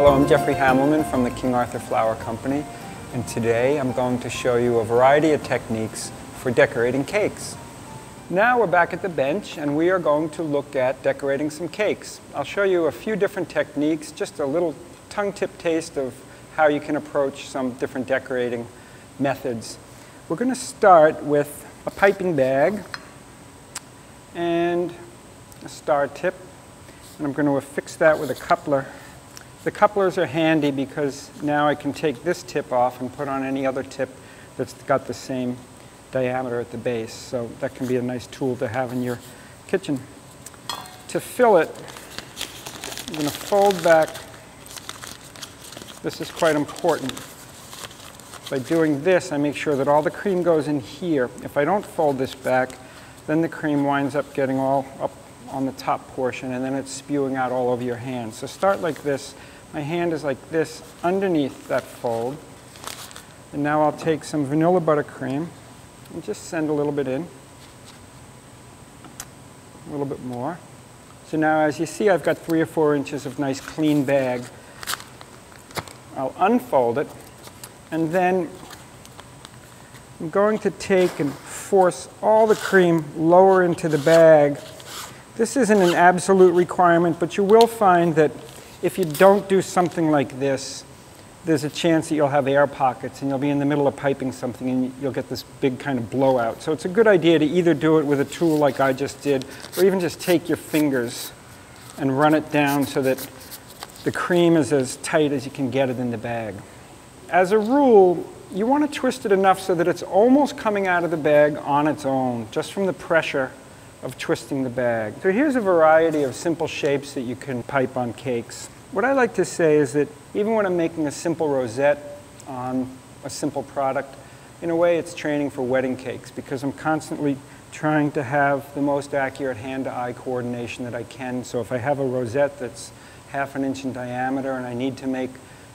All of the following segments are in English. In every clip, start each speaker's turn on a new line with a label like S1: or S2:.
S1: Hello, I'm Jeffrey Hamelman from the King Arthur Flower Company, and today I'm going to show you a variety of techniques for decorating cakes. Now we're back at the bench and we are going to look at decorating some cakes. I'll show you a few different techniques, just a little tongue-tip taste of how you can approach some different decorating methods. We're going to start with a piping bag and a star tip, and I'm going to affix that with a coupler. The couplers are handy because now I can take this tip off and put on any other tip that's got the same diameter at the base. So that can be a nice tool to have in your kitchen. To fill it, I'm going to fold back. This is quite important. By doing this, I make sure that all the cream goes in here. If I don't fold this back, then the cream winds up getting all up on the top portion, and then it's spewing out all over your hand. So start like this. My hand is like this underneath that fold. And now I'll take some vanilla buttercream and just send a little bit in. A little bit more. So now, as you see, I've got 3 or 4 inches of nice clean bag. I'll unfold it, and then I'm going to take and force all the cream lower into the bag. This isn't an absolute requirement, but you will find that if you don't do something like this, there's a chance that you'll have air pockets and you'll be in the middle of piping something and you'll get this big kind of blowout. So it's a good idea to either do it with a tool like I just did, or even just take your fingers and run it down so that the cream is as tight as you can get it in the bag. As a rule, you want to twist it enough so that it's almost coming out of the bag on its own, just from the pressure of twisting the bag. So here's a variety of simple shapes that you can pipe on cakes. What I like to say is that even when I'm making a simple rosette on a simple product, in a way it's training for wedding cakes, because I'm constantly trying to have the most accurate hand-to-eye coordination that I can. So if I have a rosette that's 1/2 inch in diameter and I need to make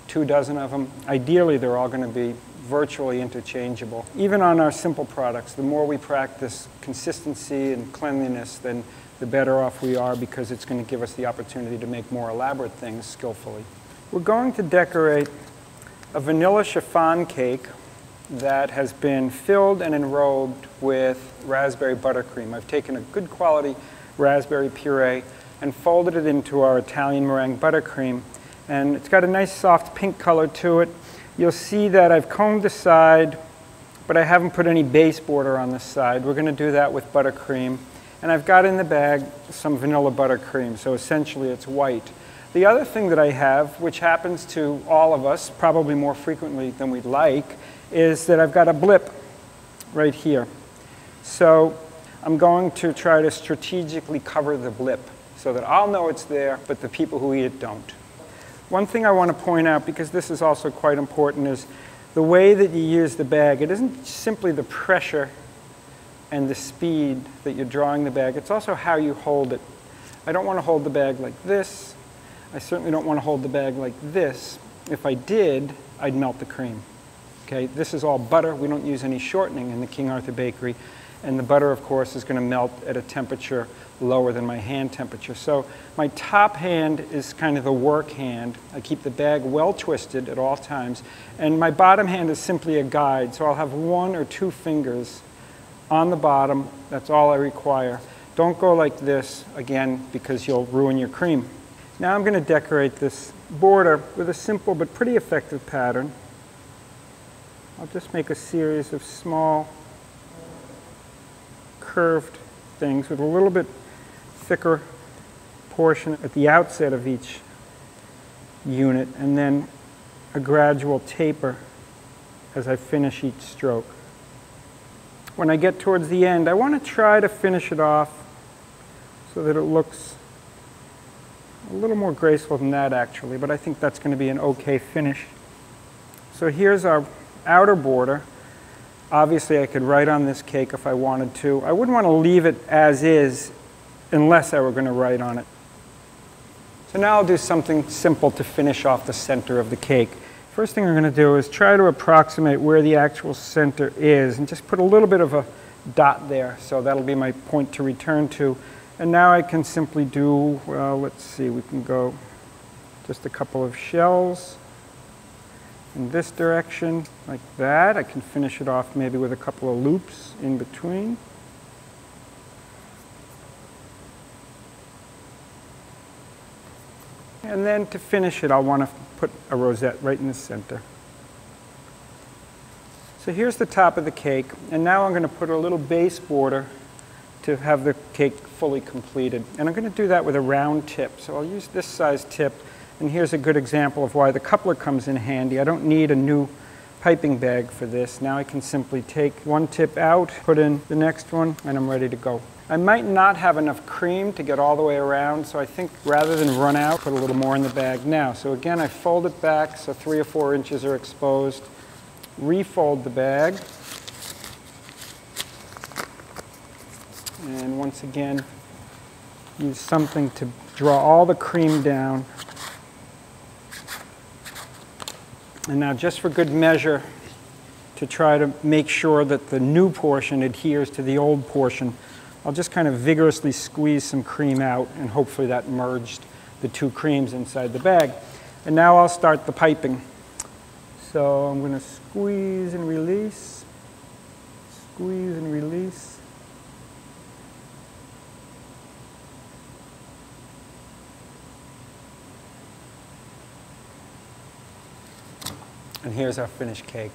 S1: 2 dozen of them, ideally they're all going to be virtually interchangeable. Even on our simple products, the more we practice consistency and cleanliness, then the better off we are, because it's going to give us the opportunity to make more elaborate things skillfully. We're going to decorate a vanilla chiffon cake that has been filled and enrobed with raspberry buttercream. I've taken a good quality raspberry puree and folded it into our Italian meringue buttercream, and it's got a nice soft pink color to it. You'll see that I've combed the side, but I haven't put any base border on this side. We're going to do that with buttercream. And I've got in the bag some vanilla buttercream, so essentially it's white. The other thing that I have, which happens to all of us, probably more frequently than we'd like, is that I've got a blip right here. So I'm going to try to strategically cover the blip so that I'll know it's there, but the people who eat it don't. One thing I want to point out, because this is also quite important, is the way that you use the bag. It isn't simply the pressure and the speed that you're drawing the bag, it's also how you hold it. I don't want to hold the bag like this. I certainly don't want to hold the bag like this. If I did, I'd melt the cream. Okay, this is all butter. We don't use any shortening in the King Arthur Bakery. And the butter, of course, is going to melt at a temperature lower than my hand temperature. So my top hand is kind of the work hand. I keep the bag well twisted at all times. And my bottom hand is simply a guide. So I'll have 1 or 2 fingers on the bottom. That's all I require. Don't go like this, again, because you'll ruin your cream. Now I'm going to decorate this border with a simple but pretty effective pattern. I'll just make a series of small curved things with a little bit thicker portion at the outset of each unit, and then a gradual taper as I finish each stroke. When I get towards the end, I want to try to finish it off so that it looks a little more graceful than that, actually, but I think that's going to be an okay finish. So here's our outer border. Obviously, I could write on this cake if I wanted to. I wouldn't want to leave it as is unless I were going to write on it. So now I'll do something simple to finish off the center of the cake. First thing I'm going to do is try to approximate where the actual center is and just put a little bit of a dot there. So that'll be my point to return to. And now I can simply do, well, let's see, we can go Just a couple of shells in this direction, like that. I can finish it off maybe with a couple of loops in between. And then to finish it, I'll want to put a rosette right in the center. So here's the top of the cake, and now I'm going to put a little base border to have the cake fully completed. And I'm going to do that with a round tip. So I'll use this size tip, and here's a good example of why the coupler comes in handy. I don't need a new piping bag for this. Now I can simply take one tip out, put in the next one, and I'm ready to go. I might not have enough cream to get all the way around, so I think rather than run out, put a little more in the bag now. So again, I fold it back so 3 or 4 inches are exposed. Refold the bag. And once again, use something to draw all the cream down. And now just for good measure, to try to make sure that the new portion adheres to the old portion, I'll just kind of vigorously squeeze some cream out, and hopefully that merged the 2 creams inside the bag. And now I'll start the piping. So I'm going to squeeze and release, squeeze and release. And here's our finished cake.